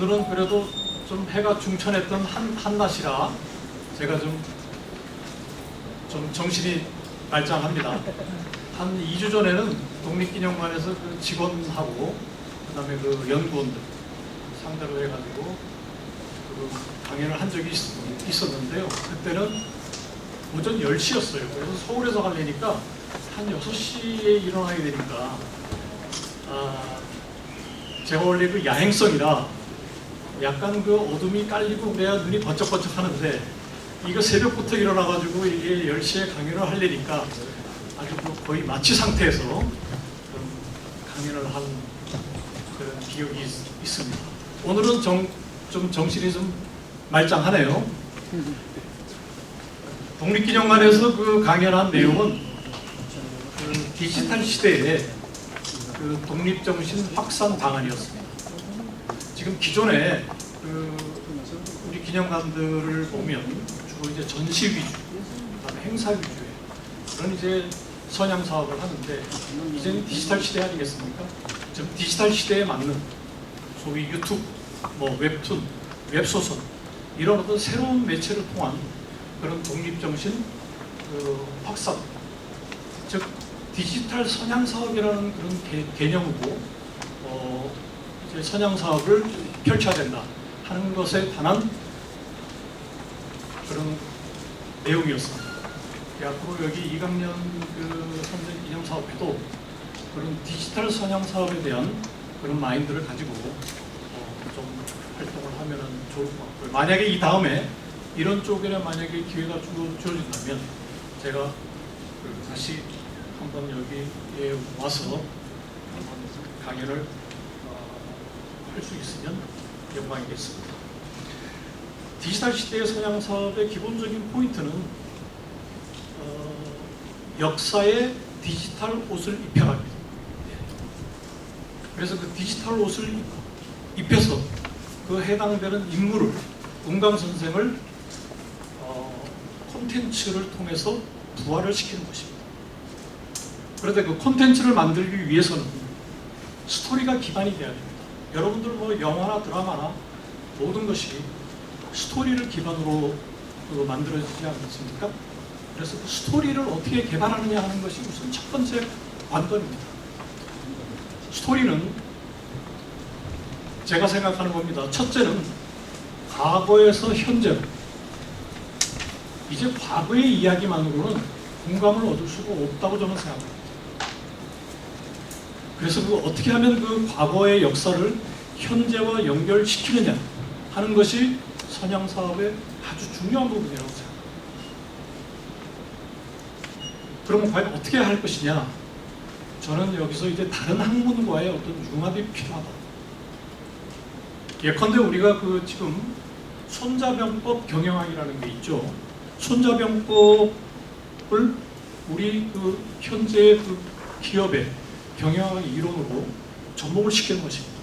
오늘은 그래도 좀 해가 중천했던 한낮이라 제가 좀 정신이 말짱합니다. 한 2주 전에는 독립기념관에서 그 직원하고 그다음에 그 연구원들 상대로 해가지고 그 강연을 한 적이 있었는데요. 그때는 오전 10시였어요. 그래서 서울에서 가려니까 한 6시에 일어나야 되니까 제가 원래 그 야행성이라 약간 그 어둠이 깔리고 그래야 눈이 번쩍번쩍 하는데 이거 새벽부터 일어나가지고 이게 10시에 강연을 하려니까 아주 거의 마취 상태에서 강연을 한 그런 기억이 있습니다. 오늘은 좀 정신이 좀 말짱하네요. 독립기념관에서 그 강연한 내용은 그 디지털 시대의 그 독립정신 확산 방안이었습니다. 지금 기존에 우리 기념관들을 보면 주로 이제 전시 위주, 그다음에 행사 위주의 그런 이제 선양 사업을 하는데 이제는 디지털 시대 아니겠습니까? 지금 디지털 시대에 맞는 소위 유튜브, 뭐 웹툰, 웹소설 이런 어떤 새로운 매체를 통한 그런 독립정신 확산, 즉 디지털 선양 사업이라는 그런 개념으로 이제 선양 사업을 펼쳐야 된다 하는 것에 관한 그런 내용이었습니다. 앞으로 여기 이강년 그 선생 기념 사업에도 그런 디지털 선양 사업에 대한 그런 마인드를 가지고 좀 활동을 하면 좋을 것 같고요. 만약에 이 다음에 이런 쪽에 만약에 기회가 주어진다면 제가 다시 한번 여기에 와서 한번 강연을 할 수 있으면 영광이겠습니다. 디지털 시대의 선양 사업의 기본적인 포인트는 역사의 디지털 옷을 입혀갑니다. 그래서 그 디지털 옷을 입혀서 그 해당되는 인물을 은강 선생을 콘텐츠를 통해서 부활을 시키는 것입니다. 그런데 그 콘텐츠를 만들기 위해서는 스토리가 기반이 돼야 됩니다. 여러분들 뭐 영화나 드라마나 모든 것이 스토리를 기반으로 만들어지지 않습니까? 그래서 그 스토리를 어떻게 개발하느냐 하는 것이 우선 첫 번째 관건입니다. 스토리는 제가 생각하는 겁니다. 첫째는 과거에서 현재로, 이제 과거의 이야기만으로는 공감을 얻을 수가 없다고 저는 생각합니다. 그래서 어떻게 하면 그 과거의 역사를 현재와 연결시키느냐 하는 것이 선양 사업의 아주 중요한 부분이라고 생각합니다. 그러면 과연 어떻게 할 것이냐? 저는 여기서 이제 다른 학문과의 어떤 융합이 필요하다. 예컨대 우리가 그 지금 손자병법 경영학이라는 게 있죠. 손자병법을 우리 그 현재 그 기업의 경영학 이론으로 접목을 시키는 것입니다.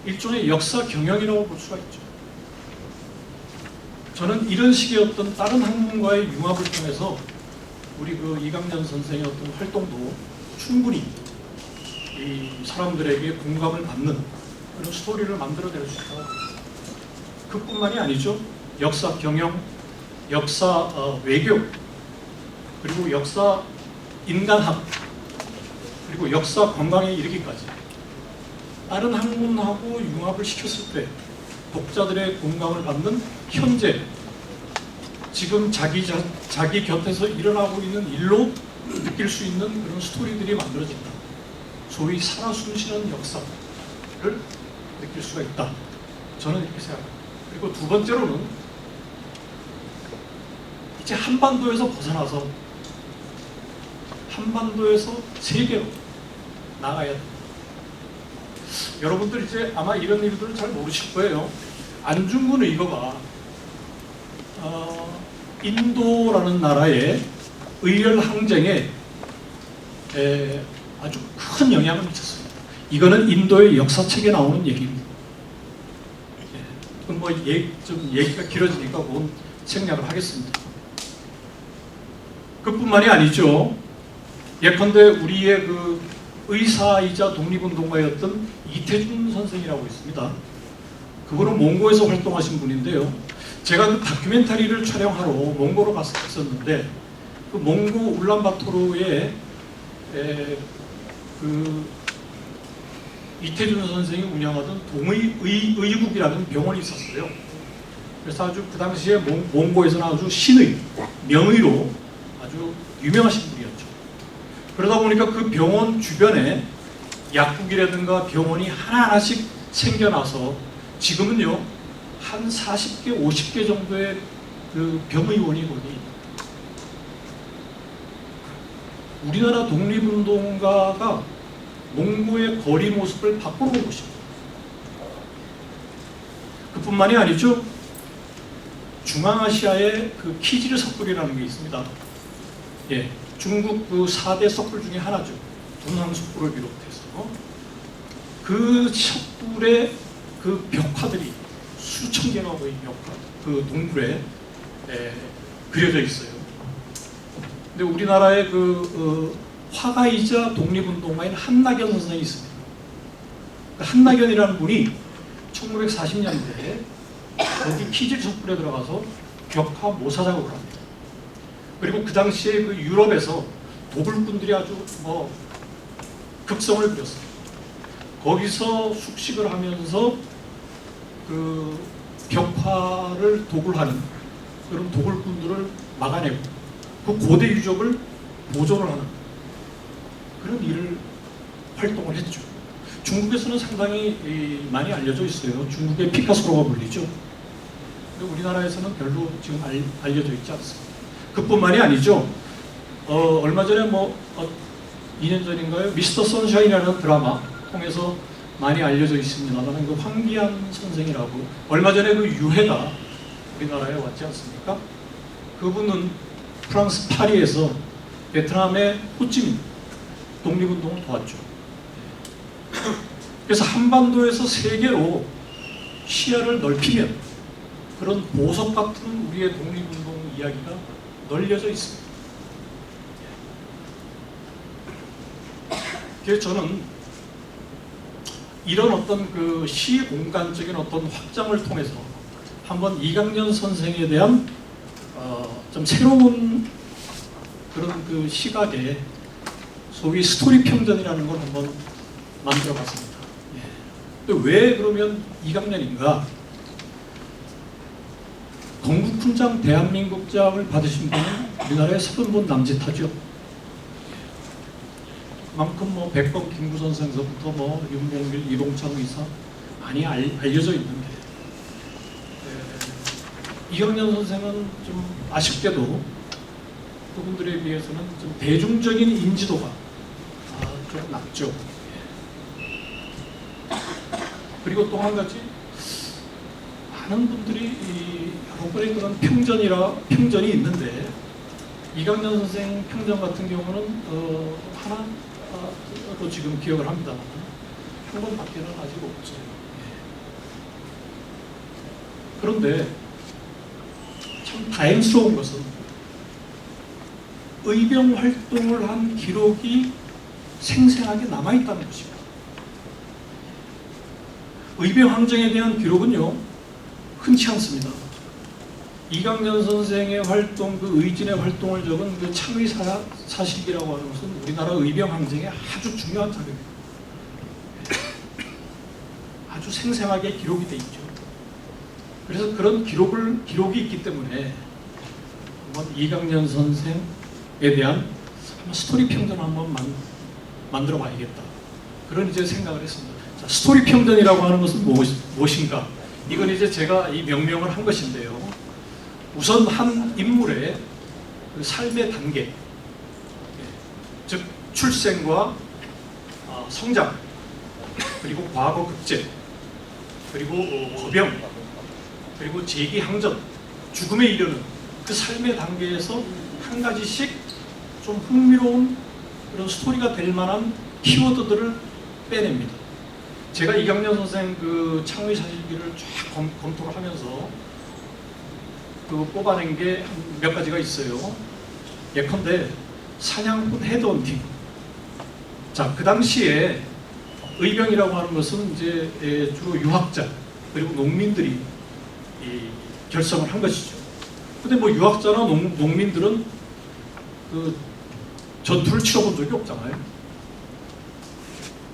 일종의 역사 경영이라고 볼 수가 있죠. 저는 이런 식의 어떤 다른 학문과의 융합을 통해서 우리 그 이강년 선생의 어떤 활동도 충분히 이 사람들에게 공감을 받는 그런 스토리를 만들어낼 수 있다. 그뿐만이 아니죠. 역사 경영, 역사 외교, 그리고 역사 인간학, 그리고 역사 관광에 이르기까지 다른 학문하고 융합을 시켰을 때 독자들의 공감을 받는 현재 지금 자기 곁에서 일어나고 있는 일로 느낄 수 있는 그런 스토리들이 만들어진다. 소위 살아 숨쉬는 역사를 느낄 수가 있다. 저는 이렇게 생각합니다. 그리고 두 번째로는 이제 한반도에서 벗어나서 한반도에서 세계로 나가야 됩니다. 여러분들 이제 아마 이런 일들을 잘 모르실 거예요. 안중근 의거가 인도라는 나라의 의열 항쟁에 아주 큰 영향을 미쳤습니다. 이거는 인도의 역사책에 나오는 얘기입니다. 뭐 좀 얘기가 길어지니까 그건 생략을 하겠습니다. 그뿐만이 아니죠. 예컨대 우리의 그 의사이자 독립운동가였던 이태준 선생이라고 있습니다. 그분은 몽고에서 활동하신 분인데요. 제가 그 다큐멘터리를 촬영하러 몽고로 갔었는데 그 몽고 울란바토르에 그 이태준 선생이 운영하던 동의의국이라는 병원이 있었어요. 그래서 아주 그 당시에 몽고에서는 아주 신의, 명의로 아주 유명하신 분이었죠. 그러다 보니까 그 병원 주변에 약국이라든가 병원이 하나하나씩 생겨나서 지금은요 한 40개, 50개 정도의 그 병의원이 거기 우리나라 독립운동가가 몽고의 거리 모습을 바꾸는 것입니다. 그뿐만이 아니죠. 중앙아시아의 그 키질 석굴이라는 게 있습니다. 예, 중국 그 4대 석굴 중에 하나죠. dunhang 석굴을 비롯해서 그 석굴의 그 벽화들이 수천 개가 거의 벽화, 그 동굴에 그려져 있어요. 근데 우리나라의 화가이자 독립운동가인 한낙연 선생이 있습니다. 그 한낙연이라는 분이 1940년대에 거기 키질 석굴에 들어가서 벽화 모사 작업을 합니다. 그리고 그 당시에 그 유럽에서 도굴꾼들이 아주 극성을 부렸어요. 거기서 숙식을 하면서 그 벽화를 도굴하는 그런 도굴꾼들을 막아내고 그 고대 유적을 보존을 하는 그런 일을 활동을 했죠. 중국에서는 상당히 많이 알려져 있어요. 중국의 피카소라고 불리죠. 근데 우리나라에서는 별로 지금 알려져 있지 않습니다. 그뿐만이 아니죠. 얼마 전에 2년 전인가요? 미스터 선샤인이라는 드라마 통해서 많이 알려져 있습니다만 그 황기안 선생이라고 얼마 전에 그 유해가 우리나라에 왔지 않습니까? 그분은 프랑스 파리에서 베트남의 호찌민 독립운동을 도왔죠. 그래서 한반도에서 세계로 시야를 넓히면 그런 보석 같은 우리의 독립운동 이야기가 널려져 있습니다. 그래서 저는 이런 어떤 그 시공간적인 어떤 확장을 통해서 한번 이강년 선생에 대한 좀 새로운 그런 그 시각의 소위 스토리 평전이라는 걸 한번 만들어봤습니다. 왜 그러면 이강년인가? 건국훈장 대한민국장을 받으신 분은 우리나라에 30분 남짓하죠. 그만큼 백범 김구선 선생부터 윤봉길, 이동창 의사 많이 알려져 있는데 이강년 선생은 좀 아쉽게도 그분들에 비해서는 좀 대중적인 인지도가 좀 낮죠. 그리고 또 한 가지 많은 분들이 여러 번의 그런 평전이 있는데 이강년 선생 평전 같은 경우는 하나로 지금 기억을 합니다만 한 번밖에는 아직 없어요. 그런데 참 다행스러운 것은 의병 활동을 한 기록이 생생하게 남아있다는 것입니다. 의병 항쟁에 대한 기록은요 흔치 않습니다. 이강년 선생의 활동, 그 의진의 활동을 적은 그 창의사실기라고 하는 것은 우리나라 의병 항쟁의 아주 중요한 자료입니다. 아주 생생하게 기록이 돼 있죠. 그래서 그런 기록이 있기 때문에 한번 이강년 선생에 대한 스토리 평전을 한번 만들어 봐야겠다. 그런 이제 생각을 했습니다. 자, 스토리 평전이라고 하는 것은 무엇인가? 이건 이제 제가 이 명명을 한 것인데요. 우선 한 인물의 그 삶의 단계, 즉 출생과 성장, 그리고 과거 급제, 그리고 거병, 그리고 재기항전, 죽음에 이르는 그 삶의 단계에서 한 가지씩 좀 흥미로운 그런 스토리가 될 만한 키워드들을 빼냅니다. 제가 이강년 선생 그 창의사실기를 쫙 검토를 하면서 그 뽑아낸 게 몇 가지가 있어요. 예컨대 사냥꾼 헤드헌팅. 자, 그 당시에 의병이라고 하는 것은 이제 주로 유학자, 그리고 농민들이 결성을 한 것이죠. 근데 뭐 유학자나 농민들은 그 전투를 치러본 적이 없잖아요.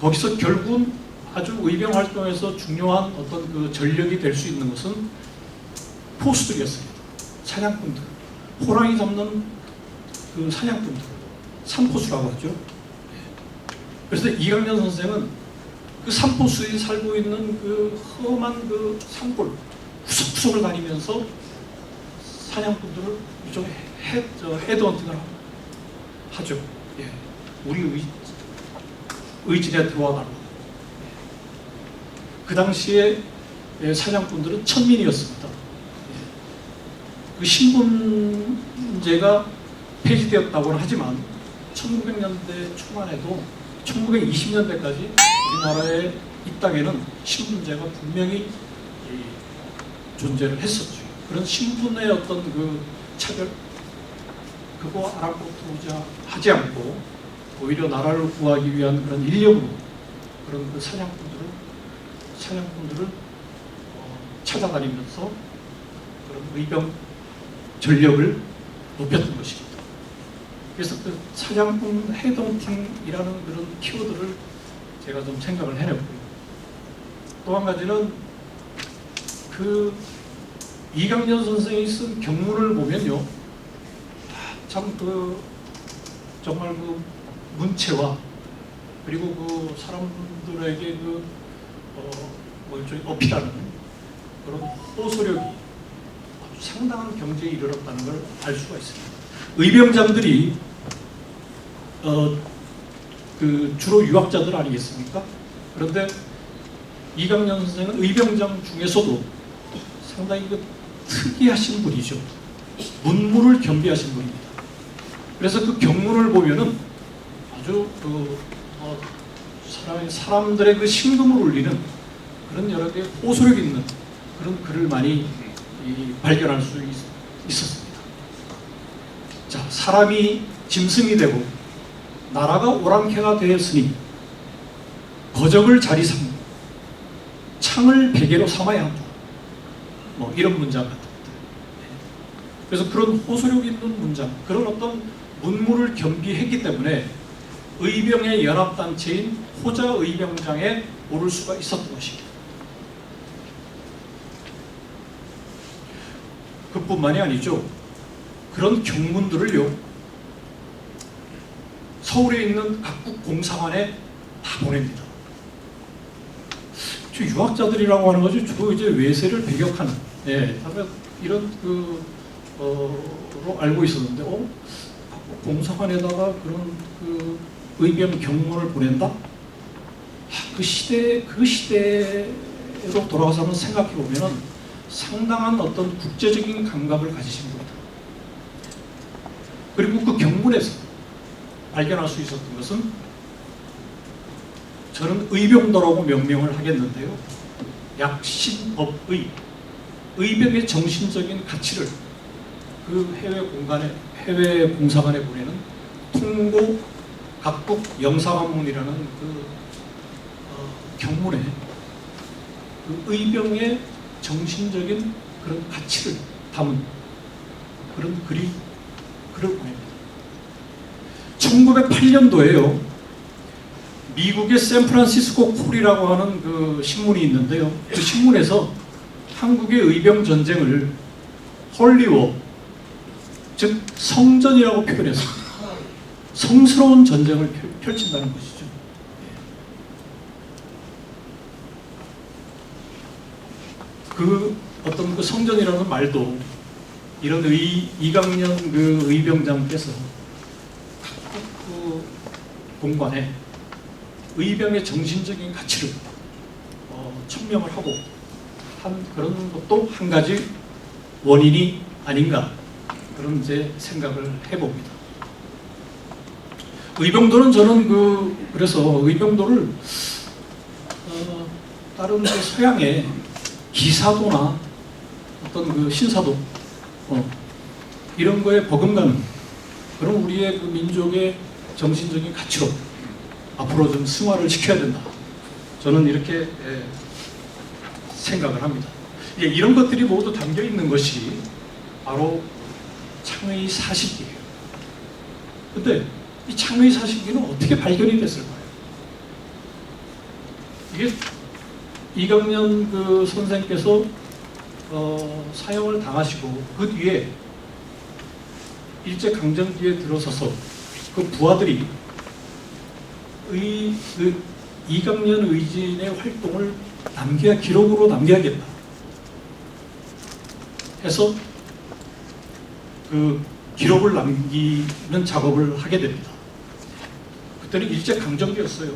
거기서 결국은 아주 의병 활동에서 중요한 어떤 그 전력이 될 수 있는 것은 포수들이었습니다. 사냥꾼들, 호랑이 잡는 그 사냥꾼들, 산포수라고 하죠. 그래서 이강년 선생은 그 산포수에 살고 있는 그 험한 그 산골 구석구석을 다니면서 사냥꾼들을 일종의 헤드헌팅을 하죠. 예. 우리 의진에 들어와달라고. 그 당시에 사냥꾼들은 천민이었습니다. 그 신분제가 폐지되었다고는 하지만 1900년대 초반에도 1920년대까지 우리나라의 이 땅에는 신분제가 분명히 존재를 했었죠. 그런 신분의 어떤 그 차별, 그거 아랑곳하지 하지 않고 오히려 나라를 구하기 위한 그런 인력으로 그런 그 사냥꾼들을 찾아다니면서 그런 의병 전력을 높였던 것입니다. 그래서 그 사냥꾼 헤드헌팅이라는 그런 키워드를 제가 좀 생각을 해냈고요. 또 한 가지는 그 이강년 선생이 쓴 경문을 보면요, 참 그 정말 그 문체와 그리고 그 사람들에게 그 뭐 일종의 어필하는 그런 호소력이 아주 상당한 경지에 이르렀다는 걸 알 수가 있습니다. 의병장들이 그 주로 유학자들 아니겠습니까? 그런데 이강년 선생은 의병장 중에서도 상당히 그 특이하신 분이죠. 문물을 겸비하신 분입니다. 그래서 그 경문을 보면은 아주 그 사람들의 그 심금을 울리는 그런 여러 개의 호소력 있는 그런 글을 많이 발견할 수 있었습니다. 자, 사람이 짐승이 되고 나라가 오랑캐가 되었으니 거적을 자리 삼고 창을 베개로 삼아야 한다. 뭐 이런 문장 같은 것들. 그래서 그런 호소력 있는 문장, 그런 어떤 문물을 겸비했기 때문에 의병의 연합단체인 호자의병장에 오를 수가 있었던 것입니다. 그뿐만이 아니죠. 그런 경문들을요, 서울에 있는 각국 공사관에 다 보냅니다. 유학자들이라고 하는 것이 주로 이제 외세를 배격하는, 이런 로 알고 있었는데, 각국 공사관에다가 그런 그 의병 경문을 보낸다? 그 시대로 돌아가서 한번 생각해 보면은 상당한 어떤 국제적인 감각을 가지신 겁니다. 그리고 그 경문에서 발견할 수 있었던 것은, 저는 의병도라고 명명을 하겠는데요, 약신법의 의병의 정신적인 가치를 그 해외 공사관에 보내는 통고 각국 영사관문이라는 그 경문에 그 의병의 정신적인 그런 가치를 담은 그런 글을 보냅니다. 1908년도에요. 미국의 샌프란시스코 콜이라고 하는 그 신문이 있는데요. 그 신문에서 한국의 의병 전쟁을 홀리워, 즉 성전이라고 표현했습니다. 성스러운 전쟁을 펼친다는 것이죠. 그 어떤 그 성전이라는 말도 이런 이강년 그 의병장께서 각국 그 공관에 의병의 정신적인 가치를 천명을 하고 한 그런 것도 한 가지 원인이 아닌가, 그런 제 생각을 해봅니다. 의병도는 저는 그래서 의병도를 다른 그 서양의 기사도나 어떤 그 신사도 이런 거에 버금가는 그런 우리의 그 민족의 정신적인 가치로 앞으로 좀 승화를 시켜야 된다. 저는 이렇게 생각을 합니다. 이런 것들이 모두 담겨 있는 것이 바로 창의 사실이에요. 근데 이 창의 사실기는 어떻게 발견이 됐을까요? 이게 이강년 그 선생께서 사형을 당하시고 그 뒤에 일제강점기에 들어서서 그 부하들이 이강년 의진의 활동을 기록으로 남겨야겠다 해서 그 기록을 남기는 작업을 하게 됩니다. 그때는 일제강점기였어요.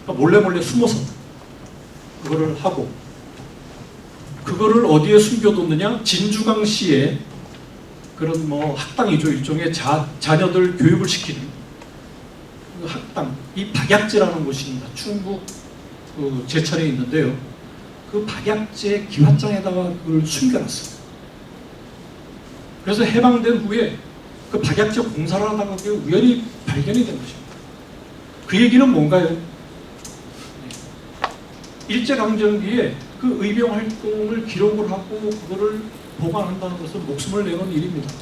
그러니까 몰래 숨어서 그거를 하고, 그거를 어디에 숨겨뒀느냐? 진주강시에 그런 뭐 학당이죠. 일종의 자녀들 교육을 시키는 그 학당, 이 박약제라는 곳입니다. 충북 그 제천에 있는데요. 그 박약제 기와장에다가 그걸 숨겨놨어요. 그래서 해방된 후에 그 박약제 공사를 하다가 그게 우연히 발견이 된 것입니다. 그 얘기는 뭔가요? 일제강점기에 그 의병 활동을 기록을 하고 그거를 보관한다는 것은 목숨을 내는 일입니다.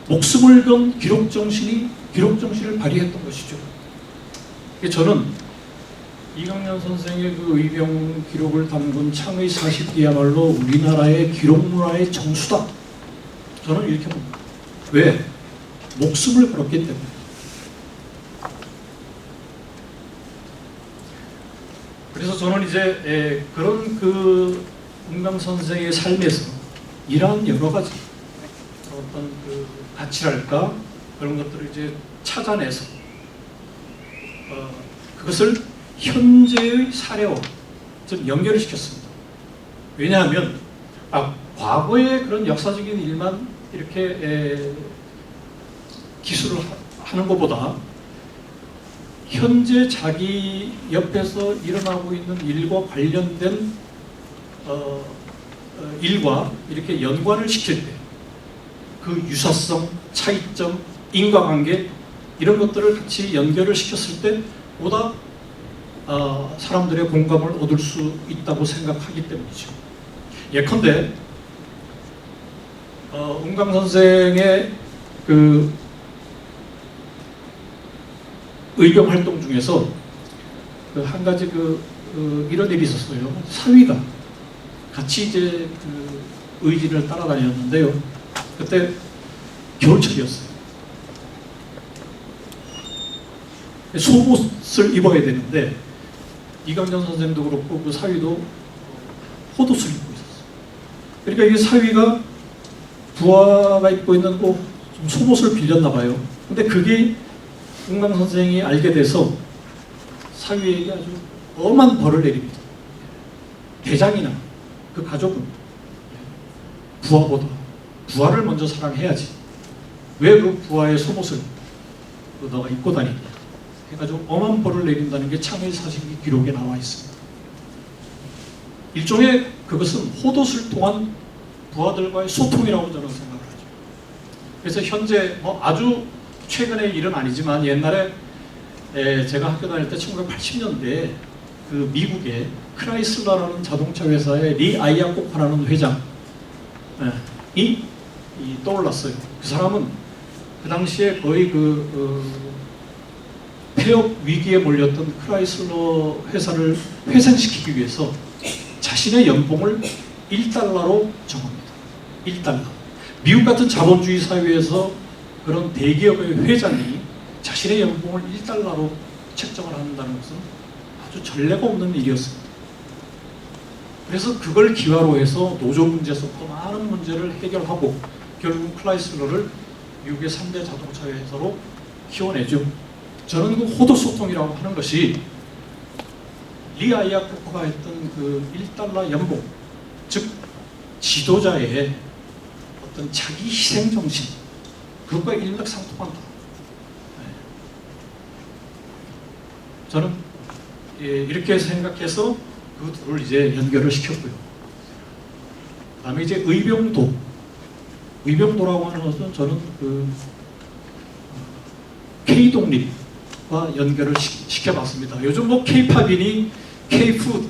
목숨을 건 기록정신을 발휘했던 것이죠. 저는 이강년 선생의 그 의병 기록을 담은 창의 40기야말로 우리나라의 기록 문화의 정수다. 저는 이렇게 봅니다. 왜? 목숨을 걸었기 때문에. 그래서 저는 이제 그런 그 은강 선생의 삶에서 이러한 여러 가지 어떤 그 가치랄까 그런 것들을 이제 찾아내서 그것을 현재의 사례와 좀 연결을 시켰습니다. 왜냐하면 과거의 그런 역사적인 일만 이렇게 기술을 하는 것보다 현재 자기 옆에서 일어나고 있는 일과 관련된 일과 이렇게 연관을 시킬 때 그 유사성, 차이점, 인과관계 이런 것들을 같이 연결을 시켰을 때 보다 사람들의 공감을 얻을 수 있다고 생각하기 때문이죠. 예컨대 은강 선생의 그 의병 활동 중에서 한 가지 이런 일이 있었어요. 사위가 같이 이제 그 의진을 따라다녔는데요. 그때 겨울철이었어요. 속옷을 입어야 되는데 이강년 선생도 그렇고 그 사위도 헛옷을 입고 있었어요. 그러니까 이 사위가 부하가 입고 있는 좀 속옷을 빌렸나 봐요. 근데 그게 은강 선생이 알게 돼서 사위에게 아주 엄한 벌을 내립니다. 대장이나 그 가족은 부하보다 부하를 먼저 사랑해야지. 왜 그 부하의 속옷을 너가 입고 다니냐. 해가지고 엄한 벌을 내린다는 게 창의 사실기 기록에 나와 있습니다. 일종의 그것은 헛옷을 통한 부하들과의 소통이라고 저는 생각을 하죠. 그래서 현재 아주 최근의 일은 아니지만 옛날에 제가 학교 다닐 때 1980년대에 그 미국의 크라이슬러라는 자동차 회사의 리 아이아코파라는 회장이 떠올랐어요. 그 사람은 그 당시에 거의 폐업 위기에 몰렸던 크라이슬러 회사를 회생시키기 위해서 자신의 연봉을 1달러로 정합니다. 1달러. 미국 같은 자본주의 사회에서 그런 대기업의 회장이 자신의 연봉을 1달러로 책정을 한다는 것은 아주 전례가 없는 일이었습니다. 그래서 그걸 기화로 해서 노조 문제서부터 많은 문제를 해결하고 결국 크라이슬러를 미국의 3대 자동차 회사로 키워내죠. 저는 그 호도 소통이라고 하는 것이 리 아이아코파가 했던 그 1달러 연봉, 즉 지도자의 어떤 자기 희생 정신, 그것과 일맥상통한다. 저는 이렇게 생각해서 그 둘을 이제 연결을 시켰고요. 그 다음에 이제 의병도라고 하는 것은 저는 그 K독립과 연결을 시켜봤습니다. 요즘 K팝이니 K푸드,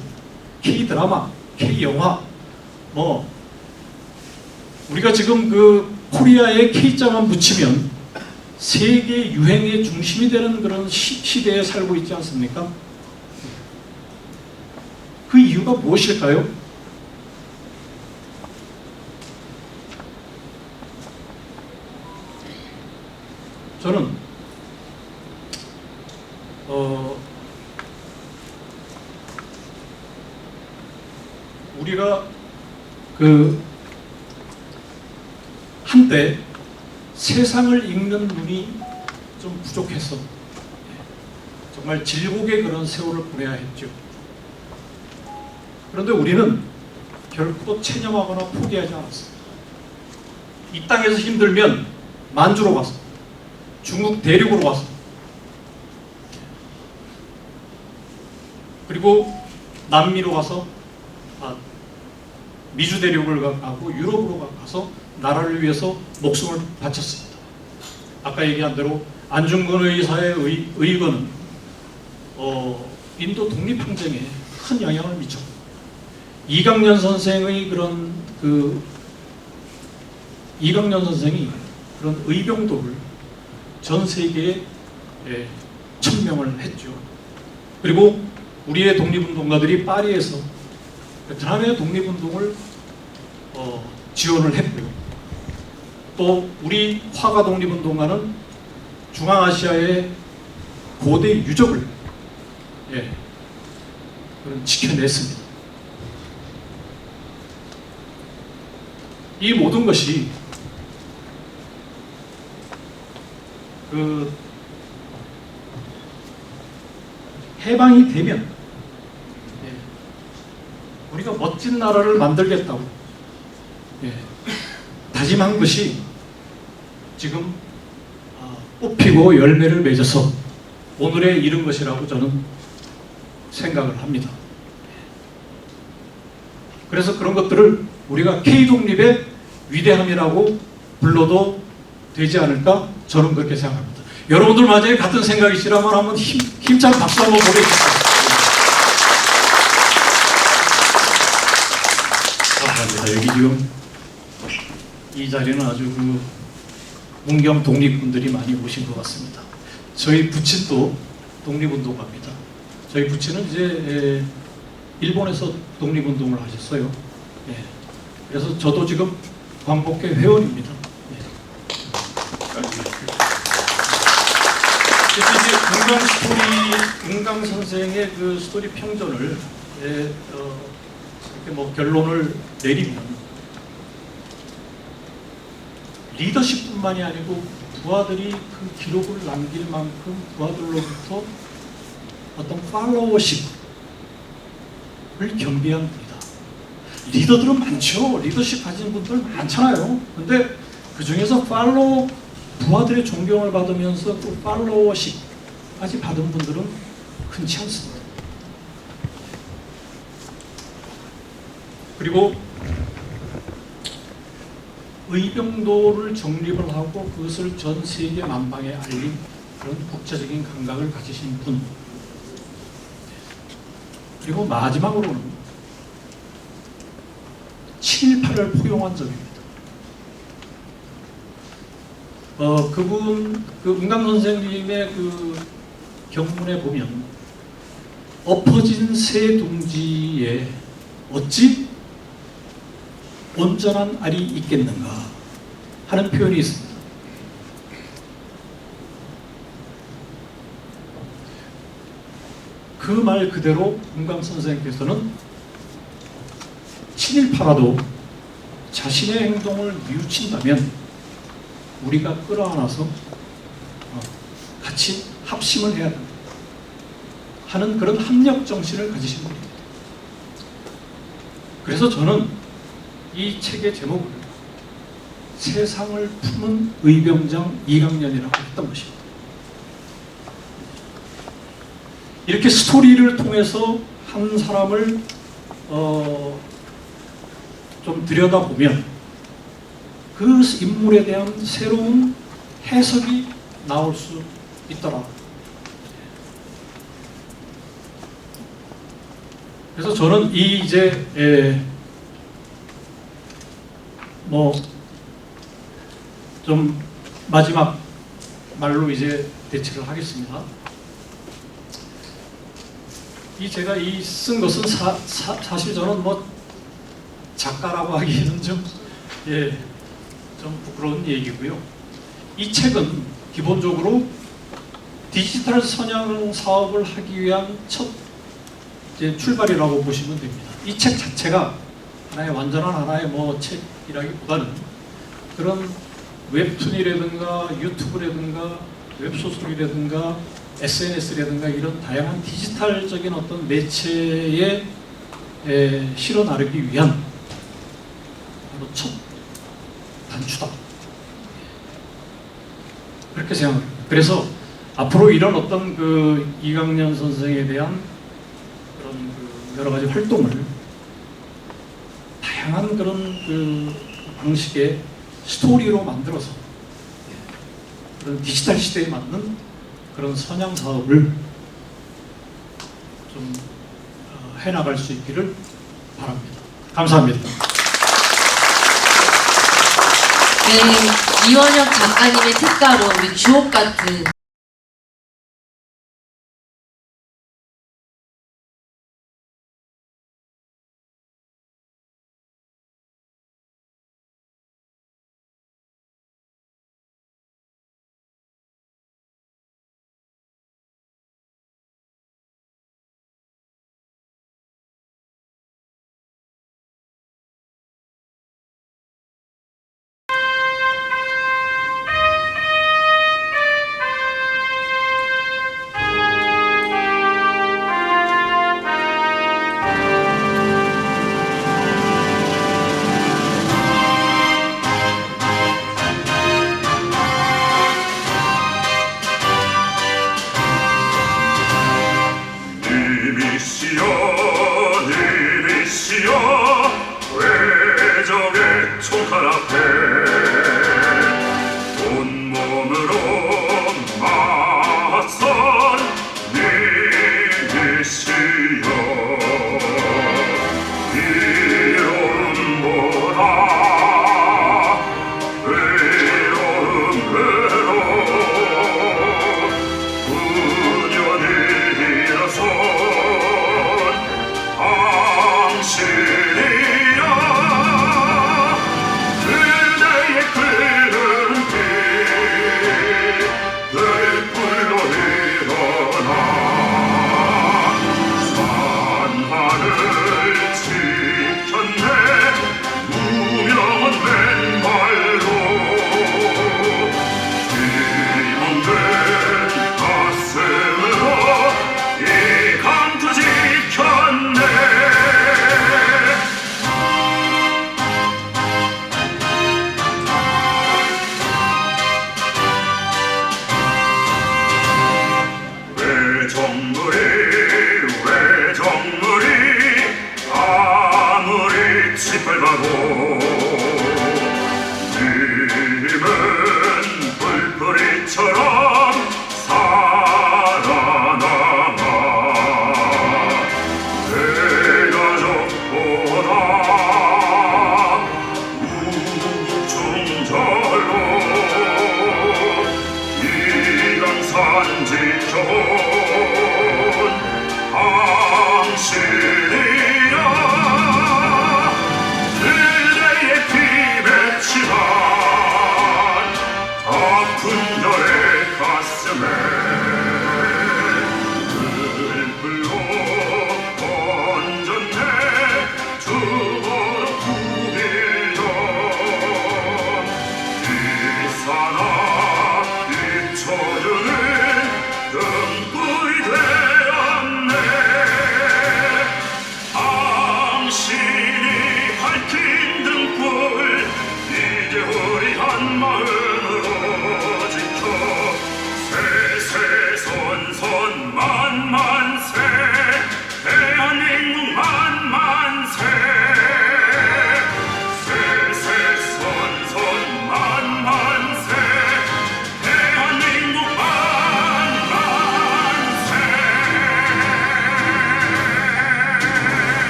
K-드라마, K-영화, 뭐 우리가 지금 그 코리아에 K자만 붙이면 세계 유행의 중심이 되는 그런 시대에 살고 있지 않습니까? 그 이유가 무엇일까요? 저는 우리가 그 한때 세상을 읽는 눈이 좀 부족해서 정말 질곡의 그런 세월을 보내야 했죠. 그런데 우리는 결코 체념하거나 포기하지 않았습니다. 이 땅에서 힘들면 만주로 가서, 중국 대륙으로 가서, 그리고 남미로 가서, 미주 대륙을 가고 유럽으로 가서 나라를 위해서 목숨을 바쳤습니다. 아까 얘기한 대로 안중근 의사의 의거는 인도 독립항쟁에 큰 영향을 미쳤고, 이강년 선생의 그런 이강년 선생이 그런 의병도를 전 세계에 천명을 했죠. 그리고 우리의 독립운동가들이 파리에서 베트남의 독립운동을 지원을 했고요. 또 우리 화가 독립운동가는 중앙아시아의 고대 유적을 지켜냈습니다. 이 모든 것이 해방이 되면 우리가 멋진 나라를 만들겠다고 다짐한 것이 지금 꽃피고 열매를 맺어서 오늘에 이른 것이라고 저는 생각을 합니다. 그래서 그런 것들을 우리가 K독립의 위대함이라고 불러도 되지 않을까? 저는 그렇게 생각합니다. 여러분들 만약에 같은 생각이시라면 한번 힘찬 박수 한번 보내주십시오. 감사합니다. 여기 지금 이 자리는 아주 문경 독립군들이 많이 오신 것 같습니다. 저희 부친도 독립운동가입니다. 저희 부친은 이제 일본에서 독립운동을 하셨어요. 그래서 저도 지금 광복회 회원입니다. 그래서 이제 은강 선생의 그 스토리 평전을 이렇게 뭐 결론을 내리면 리더십뿐만이 아니고 부하들이 그 기록을 남길 만큼 부하들로부터 어떤 팔로워십을 겸비한 분이다. 리더들은 많죠. 리더십 가진 분들 많잖아요. 근데 그 중에서 부하들의 존경을 받으면서 또 팔로워십까지 받은 분들은 흔치 않습니다. 그리고 의병도를 정립을 하고 그것을 전 세계 만방에 알린 그런 국제적인 감각을 가지신 분. 그리고 마지막으로는 7.18을 포용한 점입니다. 그분, 은강 선생님의 그 경문에 보면 엎어진 새 둥지에 어찌 온전한 알이 있겠는가 하는 표현이 있습니다. 그 말 그대로 은강 선생님께서는 친일파라도 자신의 행동을 뉘우친다면 우리가 끌어안아서 같이 합심을 해야 된다 하는 그런 합력 정신을 가지신 분입니다. 그래서 저는 이 책의 제목을 세상을 품은 의병장 이강년이라고 했던 것입니다. 이렇게 스토리를 통해서 한 사람을 좀 들여다보면 그 인물에 대한 새로운 해석이 나올 수 있더라. 그래서 저는 이 이제 뭐 좀 마지막 말로 이제 대체를 하겠습니다. 제가 쓴 것은 사실 저는 뭐 작가라고 하기에는 좀 부끄러운 얘기고요. 이 책은 기본적으로 디지털 선양 사업을 하기 위한 첫 출발이라고 보시면 됩니다. 이 책 자체가 완전한 하나의 뭐 책이라기보다는 그런 웹툰이라든가 유튜브라든가 웹소설이라든가 SNS라든가 이런 다양한 디지털적인 어떤 매체에 실어 나르기 위한 바로 첫 단추다. 그렇게 생각합니다. 그래서 앞으로 이런 어떤 그 이강년 선생에 대한 그런 그 여러 가지 활동을 다양한 그런 그 방식의 스토리로 만들어서 그런 디지털 시대에 맞는 그런 선양 사업을 좀 해나갈 수 있기를 바랍니다. 감사합니다. 네, 이원혁 작가님의 특가로 우리 주옥 같은 님이시여 외적의 총칼 앞에 온몸으로 맞선 님이시여